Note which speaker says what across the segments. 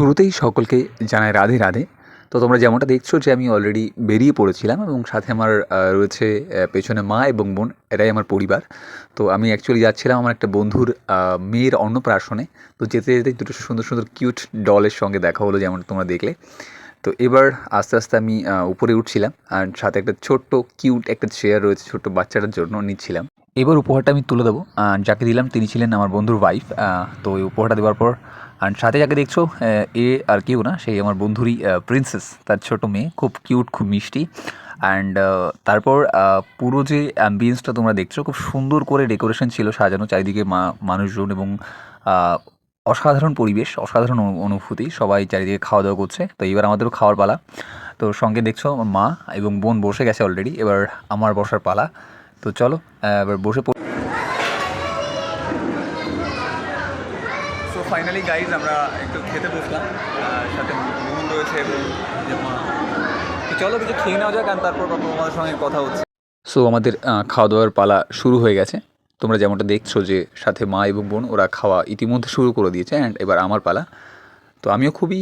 Speaker 1: শুরুতেই সকলকে জানাই রাধে রাধে। তো তোমরা যেমনটা দেখছো যে আমি অলরেডি বেরিয়ে পড়েছিলাম এবং সাথে আমার রয়েছে পেছনে মা এবং বোন, এরাই আমার পরিবার। তো আমি অ্যাকচুয়ালি যাচ্ছিলাম আমার একটা বন্ধুর মেয়ের অন্নপ্রাশনে। তো যেতে যেতে দুটো সুন্দর সুন্দর কিউট ডলের সঙ্গে দেখা হলো, যেমন তোমরা দেখলে। তো এবার আস্তে আস্তে আমি উপরে উঠছিলাম, আর সাথে একটা ছোট্ট কিউট একটা চেয়ার রয়েছে ছোট্ট বাচ্চাটার জন্য নিচ্ছিলাম। এবার উপহারটা আমি তুলে দেবো, যাকে দিলাম তিনি ছিলেন আমার বন্ধুর ওয়াইফ। তো এই উপহারটা দেওয়ার পর আর সাথে যাকে দেখছো, এ আর কেউ না, সেই আমার বন্ধুরই প্রিন্সেস, তার ছোটো মেয়ে, খুব কিউট, খুব মিষ্টি। অ্যান্ড তারপর পুরো যে অ্যাম্বিয়েন্সটা তোমরা দেখছো, খুব সুন্দর করে ডেকোরেশন ছিল, সাজানো চারিদিকে মানুষজন এবং আহ, অসাধারণ পরিবেশ, অসাধারণ অনুভূতি। সবাই চারিদিকে খাওয়া দাওয়া করছে। তো এবার আমাদেরও খাওয়ার পালা। তো সঙ্গে দেখছো মা এবং বোন বসে গেছে অলরেডি, এবার আমার বসার পালা। তো চলো এবার বসে সো ফাইনালি গাইজ আমরা একটু খেতে বসলাম, সাথে বোন রয়েছে এবং যে মা। তো চলো কিছু খেয়ে নেওয়া যাক, আর তারপর তোমাদের সঙ্গে কথা হচ্ছে। সো আমাদের খাওয়া দাওয়ার পালা শুরু হয়ে গেছে। তোমরা যেমনটা দেখছো যে সাথে মা এবং বোন ওরা খাওয়া ইতিমধ্যে শুরু করে দিয়েছে, অ্যান্ড এবার আমার পালা। তো আমিও খুবই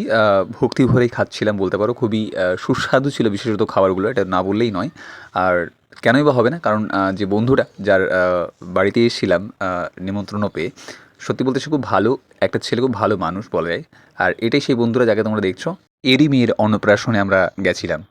Speaker 1: ভক্তি ভরেই খাচ্ছিলাম বলতে পারো, খুবই সুস্বাদু ছিল বিশেষত খাবারগুলো, এটা না বললেই নয়। আর কেনই বা হবে না, কারণ যে বন্ধুটা যার বাড়িতে এসেছিলাম নিমন্ত্রণ পেয়ে, সত্যি বলতে সে খুব ভালো একটা ছেলে, খুব ভালো মানুষ বলা যায়। আর এটাই সেই বন্ধুরা যাকে তোমরা দেখছো, এরই মেয়ের অন্নপ্রাশনে আমরা গেছিলাম।